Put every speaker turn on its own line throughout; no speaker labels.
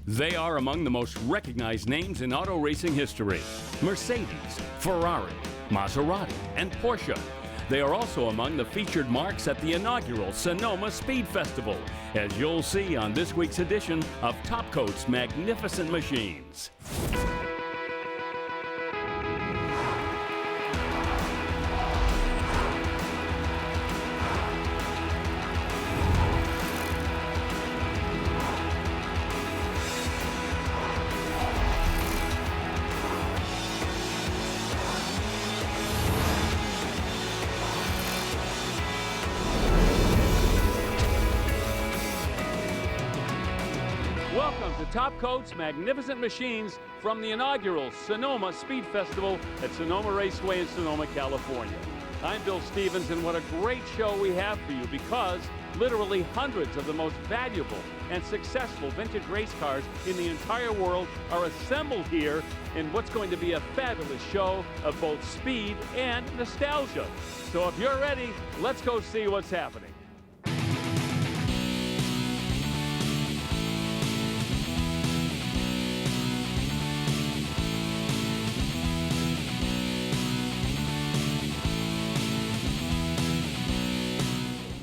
They are among the most recognized names in auto racing history. Mercedes, Ferrari, Maserati, and Porsche. They are also among the featured marks at the inaugural Sonoma Speed Festival, as you'll see on this week's edition of Top Coat's Magnificent Machines. Welcome to Top Coat's Magnificent Machines from the inaugural Sonoma Speed Festival at Sonoma Raceway in Sonoma, California. I'm Bill Stevens, and what a great show we have for you, because literally hundreds of the most valuable and successful vintage race cars in the entire world are assembled here in what's going to be a fabulous show of both speed and nostalgia. So if you're ready, let's go see what's happening.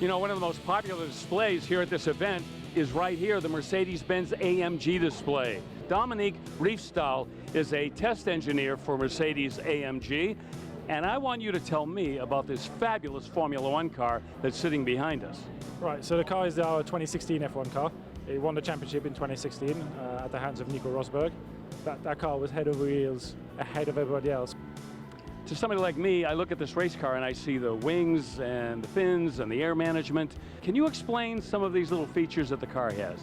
You know, one of the most popular displays here at this event is right here, the Mercedes-Benz AMG display. Dominique Riefstahl is a test engineer for Mercedes AMG, and I want you to tell me about this fabulous Formula One car that's sitting behind us.
Right, so the car is our 2016 F1 car. It won the championship in 2016 at the hands of Nico Rosberg. That car was head over heels ahead of everybody else.
To somebody like me, I look at this race car and I see the wings and the fins and the air management. Can you explain some of these little features that the car has?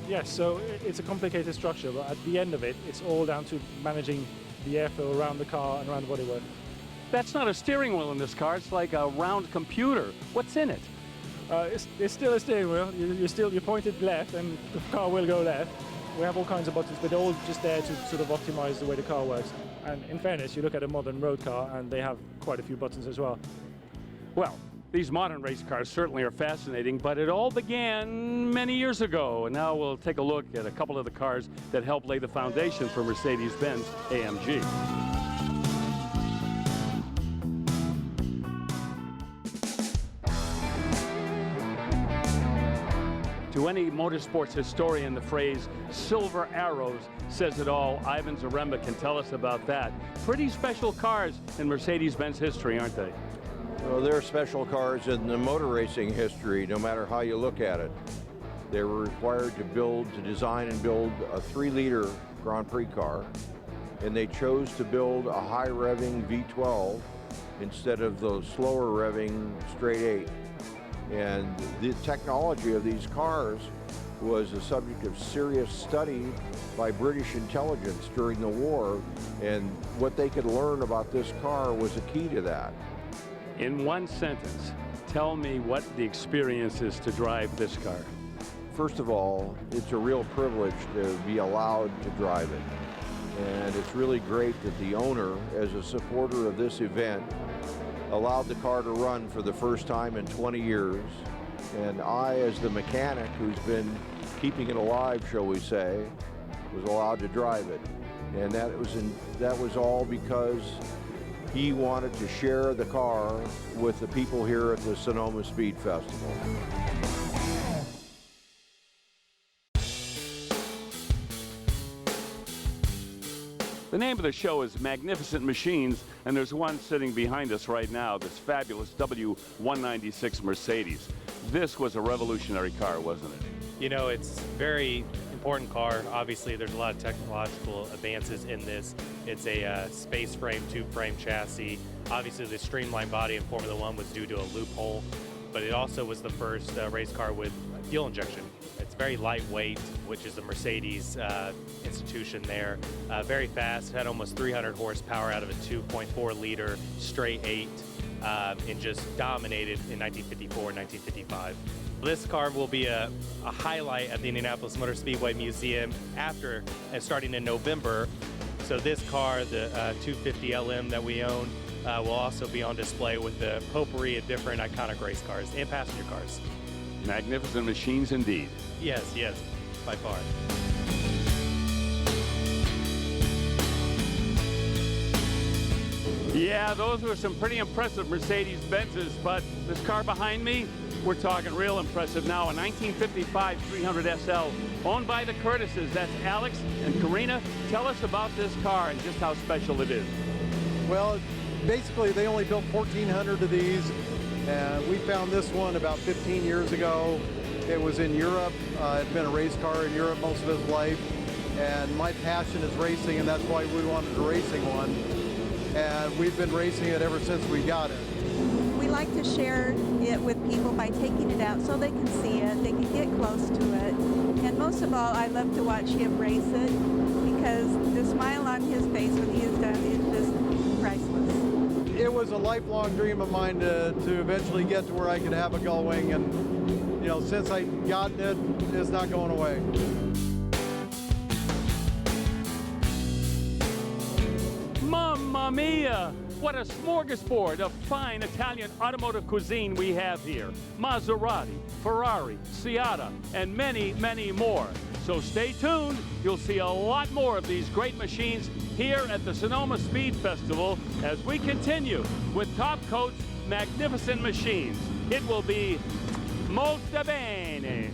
Yes, so it's a complicated structure, but at the end of it, it's all down to managing the airflow around the car and around the bodywork.
That's not a steering wheel in this car, it's like a round computer. What's in it?
It's still a steering wheel. You're pointed left and the car will go left. We have all kinds of buttons, but they're all just there to sort of optimize the way the car works. And in fairness, you look at a modern road car and they have quite a few buttons as well.
Well, these modern race cars certainly are fascinating, but it all began many years ago. And now we'll take a look at a couple of the cars that helped lay the foundation for Mercedes-Benz AMG. To any motorsports historian, the phrase silver arrows says it all. Ivan Zaremba can tell us about that. Pretty special cars in Mercedes-Benz history, aren't they?
Well, they're special cars in the motor racing history, no matter how you look at it. They were required to design and build a 3-liter Grand Prix car, and they chose to build a high-revving V12 instead of those slower revving straight 8. And the technology of these cars was a subject of serious study by British intelligence during the war, and what they could learn about this car was a key to that.
In one sentence, tell me what the experience is to drive this car.
First of all, it's a real privilege to be allowed to drive it. And it's really great that the owner, as a supporter of this event, allowed the car to run for the first time in 20 years. And I, as the mechanic who's been keeping it alive, shall we say, was allowed to drive it. And that was all because he wanted to share the car with the people here at the Sonoma Speed Festival.
The name of the show is Magnificent Machines, and there's one sitting behind us right now, this fabulous W196 Mercedes. This was a revolutionary car, wasn't it?
You know, it's a very important car. Obviously, there's a lot of technological advances in this. It's a space frame, tube frame chassis. Obviously, the streamlined body in Formula One was due to a loophole, but it also was the first race car with fuel injection. It's very lightweight, which is a Mercedes institution there. Very fast, had almost 300 horsepower out of a 2.4 liter straight 8, and just dominated in 1954 and 1955. This car will be a highlight at the Indianapolis Motor Speedway Museum starting in November. So this car, the 250 LM that we own, will also be on display with the potpourri of different iconic race cars and passenger cars.
Magnificent machines indeed.
Yes, by far.
Yeah, those were some pretty impressive Mercedes-Benzes, but this car behind me, we're talking real impressive now. A 1955 300 SL, owned by the Curtises. That's Alex and Karina. Tell us about this car and just how special it is.
Well, basically they only built 1,400 of these, and we found this one about 15 years ago. It was in Europe. It's been a race car in Europe most of his life, and my passion is racing, and that's why we wanted a racing one. And we've been racing it ever since we got it.
We like to share it with people by taking it out so they can see it, they can get close to it. And most of all, I love to watch him race it because the smile on his face when he is done is just priceless.
It was a lifelong dream of mine to eventually get to where I could have a Gullwing, and you know, since I gotten it, it's not going away.
Mamma mia! What a smorgasbord of fine Italian automotive cuisine we have here. Maserati, Ferrari, Seata, and many, many more. So stay tuned. You'll see a lot more of these great machines here at the Sonoma Speed Festival as we continue with Top Coat's magnificent machines. It will be molto bene.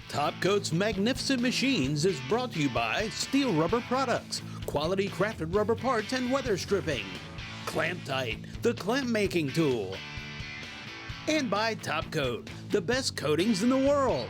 Top Coat's Magnificent Machines is brought to you by Steel Rubber Products, quality crafted rubber parts and weather stripping, Clamp Tight, the clamp making tool, and by Top Coat, the best coatings in the world.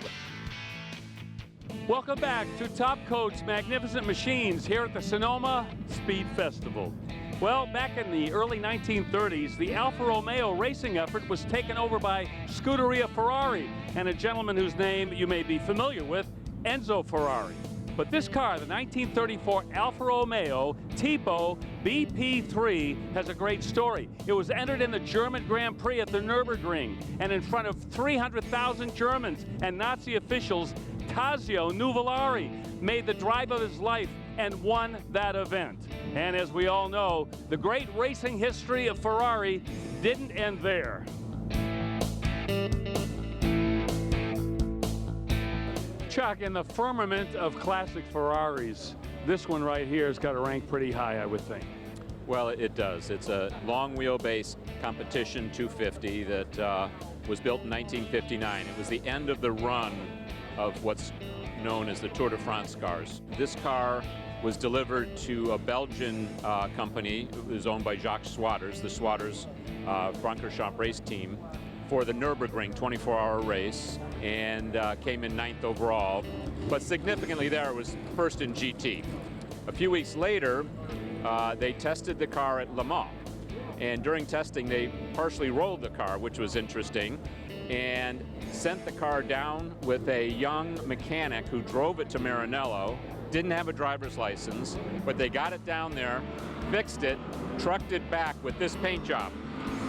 Welcome back to Top Coat's Magnificent Machines here at the Sonoma Speed Festival. Well, back in the early 1930s, the Alfa Romeo racing effort was taken over by Scuderia Ferrari and a gentleman whose name you may be familiar with, Enzo Ferrari. But this car, the 1934 Alfa Romeo Tipo BP3, has a great story. It was entered in the German Grand Prix at the Nürburgring, and in front of 300,000 Germans and Nazi officials, Tazio Nuvolari made the drive of his life and won that event. And as we all know, the great racing history of Ferrari didn't end there. Chuck, in the firmament of classic Ferraris, this one right here has got to rank pretty high, I would think.
Well, it does. It's a long wheelbase competition 250 that was built in 1959. It was the end of the run of what's known as the Tour de France cars. This car was delivered to a Belgian company. It was owned by Jacques Swatters, the Swatters Francorchamps race team, for the Nürburgring 24-hour race, and came in 9th overall. But significantly there, it was first in GT. A few weeks later, they tested the car at Le Mans. And during testing, they partially rolled the car, which was interesting, and sent the car down with a young mechanic who drove it to Maranello, didn't have a driver's license, but they got it down there, fixed it, trucked it back with this paint job.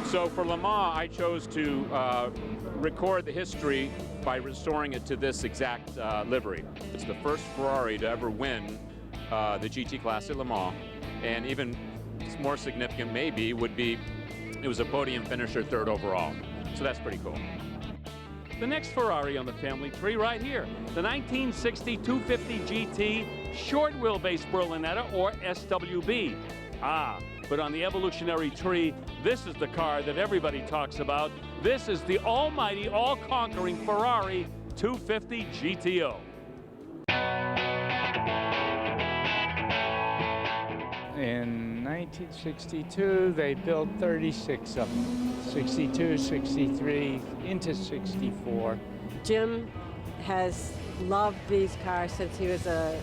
So for Le Mans, I chose to record the history by restoring it to this exact livery. It's the first Ferrari to ever win the GT class at Le Mans, and even more significant maybe would be it was a podium finisher, 3rd overall. So that's pretty cool.
The next Ferrari on the family tree right here, the 1960 250 GT short wheelbase Berlinetta, or SWB. But on the evolutionary tree, this is the car that everybody talks about. This is the almighty, all-conquering Ferrari 250 GTO.
In 1962, they built 36 of them, 62, 63, into 64.
Jim has loved these cars since he was a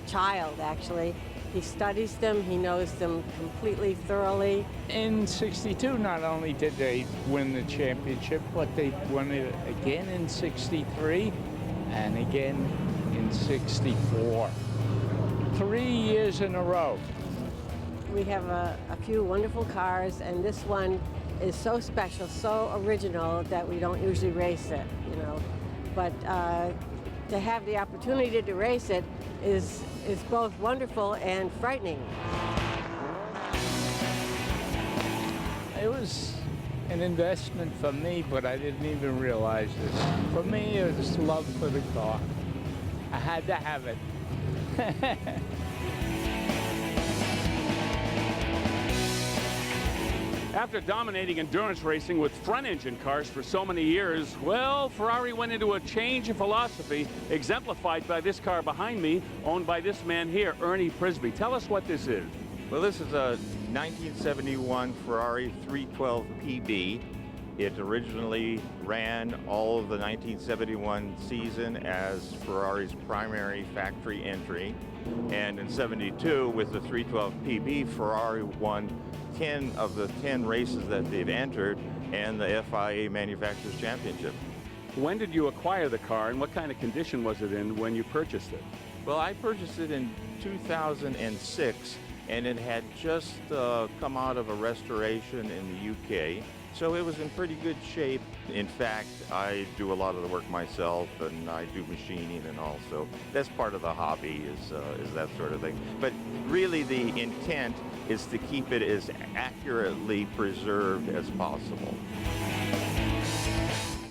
child, actually. He studies them, he knows them completely thoroughly.
In 62, not only did they win the championship, but they won it again in 63 and again in 64. 3 years in a row.
We have a few wonderful cars, and this one is so special, so original that we don't usually race it, you know. But to have the opportunity to race it is both wonderful and frightening.
It was an investment for me, but I didn't even realize it. For me, it was love for the car. I had to have it.
After dominating endurance racing with front-engine cars for so many years, well, Ferrari went into a change in philosophy, exemplified by this car behind me, owned by this man here, Ernie Prisby. Tell us what this is.
Well, this is a 1971 Ferrari 312 PB. It originally ran all of the 1971 season as Ferrari's primary factory entry. And in 72, with the 312 PB, Ferrari won 10 of the 10 races that they've entered and the FIA Manufacturers Championship.
When did you acquire the car, and what kind of condition was it in when you purchased it?
Well, I purchased it in 2006, and it had just come out of a restoration in the UK. So it was in pretty good shape. In fact, I do a lot of the work myself, and I do machining and all. So that's part of the hobby is that sort of thing. But really the intent is to keep it as accurately preserved as possible.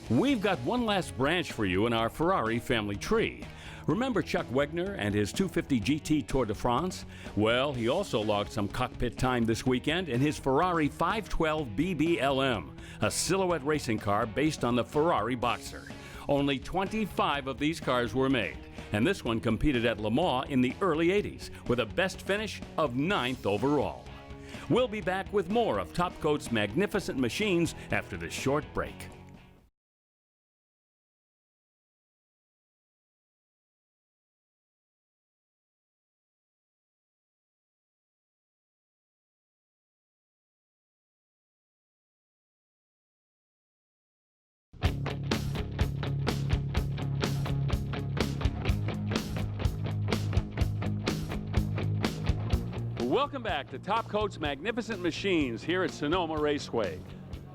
We've got one last branch for you in our Ferrari family tree. Remember Chuck Wegner and his 250 GT Tour de France? Well, he also logged some cockpit time this weekend in his Ferrari 512 BBLM, a silhouette racing car based on the Ferrari Boxer. Only 25 of these cars were made, and this one competed at Le Mans in the early 80s with a best finish of 9th overall. We'll be back with more of Top Coat's magnificent machines after this short break. Welcome back to Top Coat's magnificent machines here at Sonoma Raceway.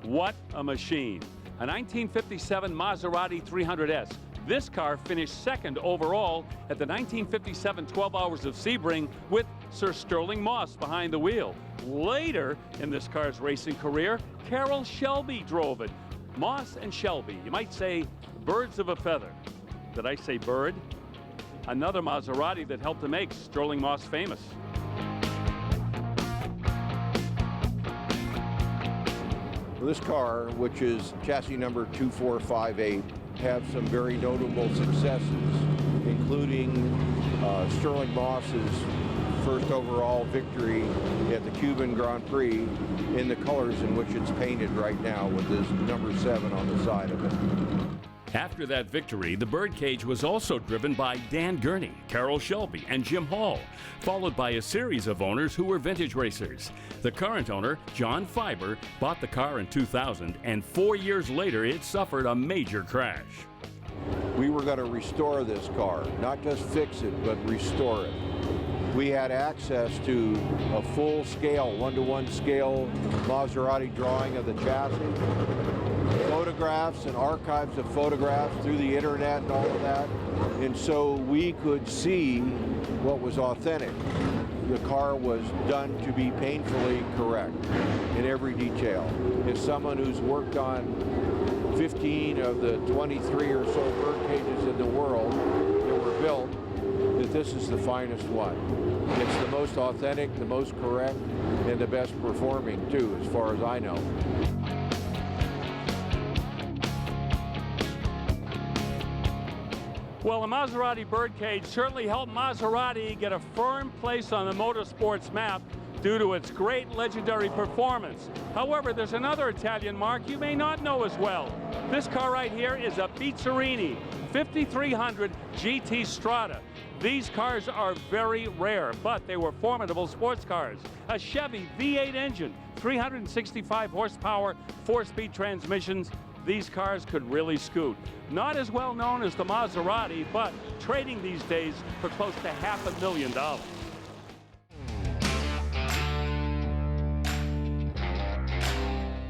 What a machine. A 1957 Maserati 300S. This car finished second overall at the 1957 12 Hours of Sebring with Sir Sterling Moss behind the wheel. Later in this car's racing career, Carroll Shelby drove it. Moss and Shelby, you might say birds of a feather. Did I say bird? Another Maserati that helped to make Sterling Moss famous.
This car, which is chassis number 2458, have some very notable successes, including Sterling Moss's first overall victory at the Cuban Grand Prix in the colors in which it's painted right now with this number 7 on the side of it.
After that victory, the birdcage was also driven by Dan Gurney, Carroll Shelby, and Jim Hall, followed by a series of owners who were vintage racers. The current owner, John Fiber, bought the car in 2000, and 4 years later it suffered a major crash.
We were going to restore this car, not just fix it, but restore it. We had access to a full-scale, 1-to-1 scale Maserati drawing of the chassis, photographs and archives of photographs through the internet and all of that. And so we could see what was authentic. The car was done to be painfully correct in every detail. As someone who's worked on 15 of the 23 or so bird cages in the world that were built, that this is the finest one. It's the most authentic, the most correct, and the best performing too, as far as I know.
Well, the Maserati birdcage certainly helped Maserati get a firm place on the motorsports map due to its great legendary performance. However, there's another Italian mark you may not know as well. This car right here is a Bizzarini 5300 GT Strada. These cars are very rare, but they were formidable sports cars. A Chevy V8 engine, 365 horsepower, 4-speed transmissions. These cars could really scoot. Not as well known as the Maserati, but trading these days for close to $500,000.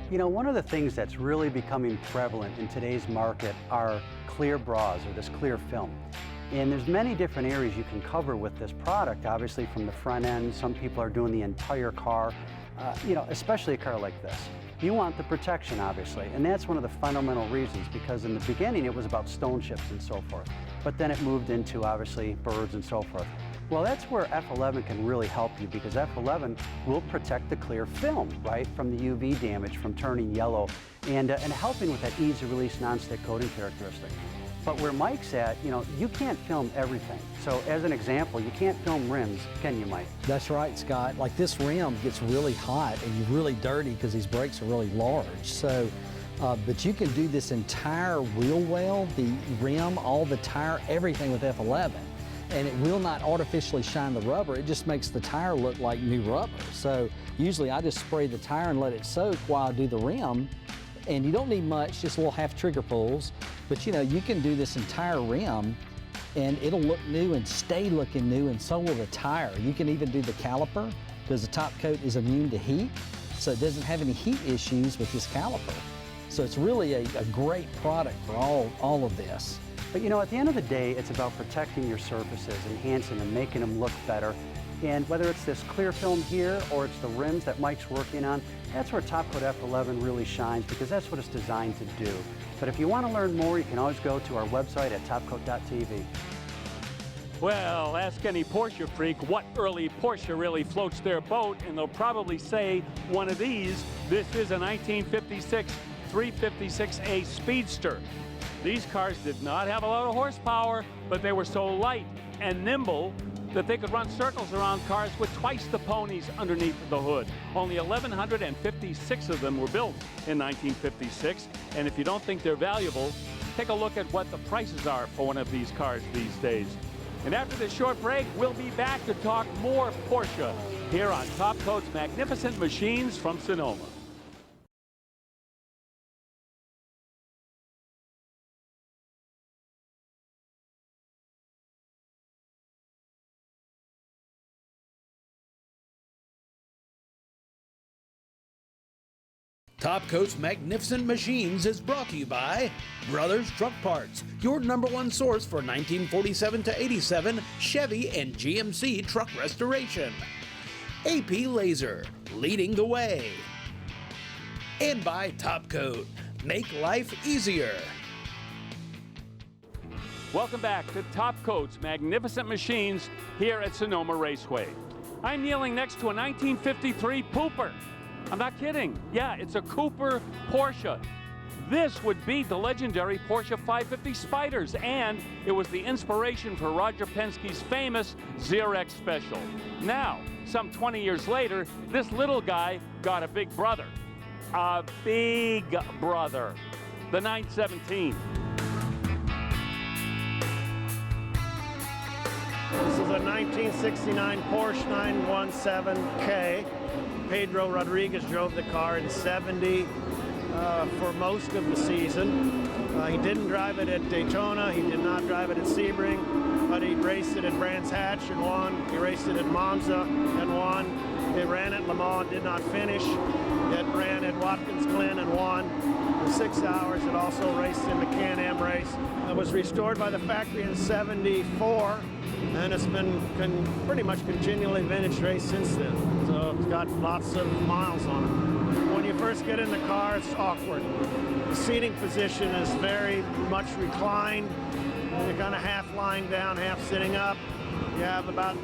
You know, one of the things that's really becoming prevalent in today's market are clear bras, or this clear film. And there's many different areas you can cover with this product, obviously from the front end. Some people are doing the entire car, you know, especially a car like this. You want the protection, obviously, and that's one of the fundamental reasons, because in the beginning it was about stone chips and so forth, but then it moved into, obviously, birds and so forth. Well, that's where F11 can really help you, because F11 will protect the clear film, right, from the UV damage, from turning yellow, and helping with that easy release non-stick coating characteristic. But where Mike's at, you know, you can't film everything. So as an example, you can't film rims, can you, Mike?
That's right, Scott. Like this rim gets really hot and really dirty because these brakes are really large. So, but you can do this entire wheel well, the rim, all the tire, everything with F11. And it will not artificially shine the rubber. It just makes the tire look like new rubber. So usually I just spray the tire and let it soak while I do the rim. And you don't need much, just little half trigger pulls. But you know, you can do this entire rim and it'll look new and stay looking new, and so will the tire. You can even do the caliper because the top coat is immune to heat. So it doesn't have any heat issues with this caliper. So it's really a great product for all of this.
But you know, at the end of the day, it's about protecting your surfaces, enhancing them, making them look better. And whether it's this clear film here or it's the rims that Mike's working on, that's where Top Coat F11 really shines, because that's what it's designed to do. But if you want to learn more, you can always go to our website at topcoat.tv.
Well, ask any Porsche freak what early Porsche really floats their boat, and they'll probably say one of these. This is a 1956 356A Speedster. These cars did not have a lot of horsepower, but they were so light and nimble that they could run circles around cars with twice the ponies underneath the hood. Only 1,156 of them were built in 1956, and if you don't think they're valuable, take a look at what the prices are for one of these cars these days. And after this short break, we'll be back to talk more Porsche here on Top Coat's Magnificent Machines from Sonoma.
Top Coat's Magnificent Machines is brought to you by Brothers Truck Parts, your #1 source for 1947 to 87 Chevy and GMC truck restoration. AP Laser, leading the way. And by Top Coat, make life easier.
Welcome back to Top Coat's Magnificent Machines here at Sonoma Raceway. I'm kneeling next to a 1953 Pooper. I'm not kidding. Yeah, it's a Cooper Porsche. This would beat the legendary Porsche 550 Spiders, and it was the inspiration for Roger Penske's famous ZRX Special. Now, some 20 years later, this little guy got a big brother. A big brother. The 917.
This is a 1969 Porsche 917K. Pedro Rodriguez drove the car in 70 for most of the season. He didn't drive it at Daytona. He did not drive it at Sebring, but he raced it at Brands Hatch and won. He raced it at Monza and won. It ran at Le Mans, did not finish. It ran at Watkins Glen and won. In 6 hours, it also raced in the Can-Am race. It was restored by the factory in 74, and it's been pretty much continually vintage race since then. So it's got lots of miles on it. When you first get in the car, it's awkward. The seating position is very much reclined. You're kind of half lying down, half sitting up. You have about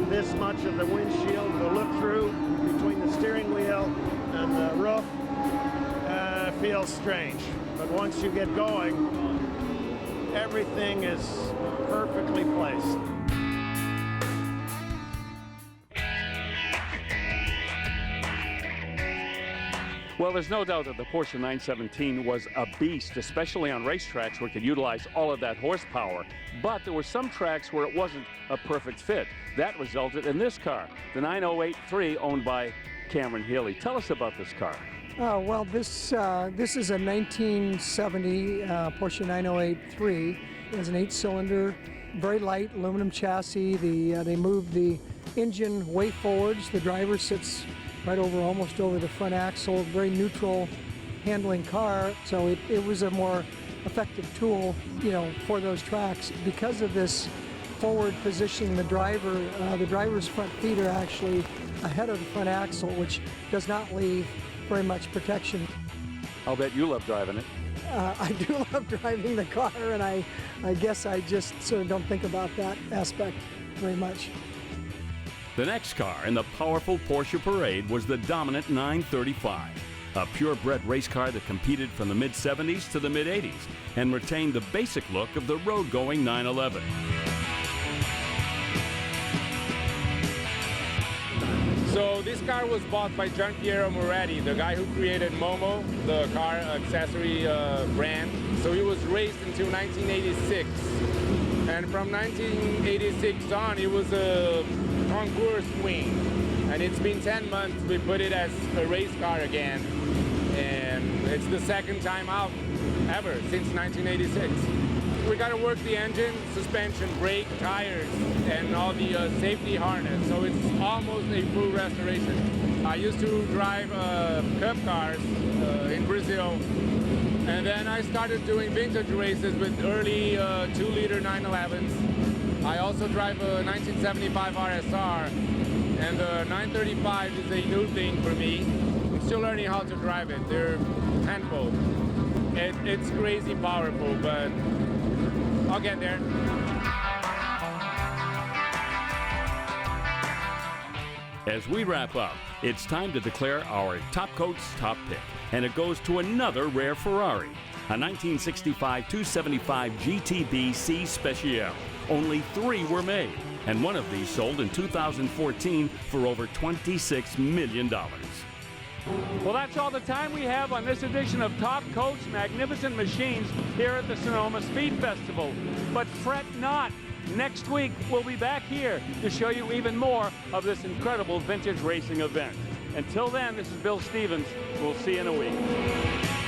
this much of the windshield to look through between the steering wheel and the roof. It feels strange, but once you get going, everything is perfectly placed.
Well, there's no doubt that the Porsche 917 was a beast, especially on racetracks where it could utilize all of that horsepower. But there were some tracks where it wasn't a perfect fit. That resulted in this car, the 9083, owned by Cameron Healy. Tell us about this car.
Well, this is a 1970 Porsche 9083. It has an 8-cylinder, very light aluminum chassis. They moved the engine way forwards. The driver sits right over, almost over the front axle. Very neutral handling car. So it was a more effective tool, you know, for those tracks. Because of this forward positioning, the driver's front feet are actually ahead of the front axle, which does not leave very much protection.
I'll bet you love driving it.
I do love driving the car, and I guess I just sort of don't think about that aspect very much.
The next car in the powerful Porsche parade was the dominant 935, a purebred race car that competed from the mid-70s to the mid-80s and retained the basic look of the road-going 911.
So this car was bought by Gianpiero Moretti, the guy who created Momo, the car accessory brand. So it was raced until 1986. And from 1986 on, it was a concours queen. And it's been 10 months we put it as a race car again. And it's the second time out ever since 1986. We got to work the engine, suspension, brake, tires, and all the safety harness. So it's almost a full restoration. I used to drive cup cars in Brazil. And then I started doing vintage races with early 2-liter 911s. I also drive a 1975 RSR. And the 935 is a new thing for me. I'm still learning how to drive it. They're handful. It's crazy powerful, but I'll get there.
As we wrap up, it's time to declare our Top Coat's top pick, and it goes to another rare Ferrari, a 1965 275 GTB C Speciale. Only 3 were made, and one of these sold in 2014 for over $26 million. Well, that's all the time we have on this edition of Top Coat's Magnificent Machines here at the Sonoma Speed Festival. But fret not. Next week, we'll be back here to show you even more of this incredible vintage racing event. Until then, this is Bill Stevens. We'll see you in a week.